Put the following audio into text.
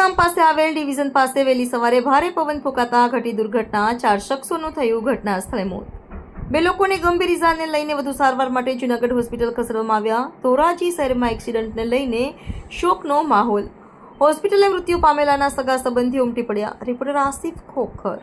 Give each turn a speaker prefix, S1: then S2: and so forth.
S1: ગામ પાસે આવેલ ડિવિઝન પાસે વહેલી સવારે ભારે પવન ફૂંકાતા ઘટી દુર્ઘટના 4 શખ્સોનું થયું ઘટના સ્થળે મોત 2 લોકોને ગંભીર ઇજાને લઈને વધુ સારવાર માટે જૂનાગઢ હોસ્પિટલ ખસેડવામાં આવ્યા ધોરાજી શહેરમાં એક્સિડન્ટને લઈને શોકનો માહોલ હોસ્પિટલે મૃત્યુ પામેલાના સગા સંબંધીઓ ઉમટી પડ્યા રિપોર્ટર આસિફ ખોખર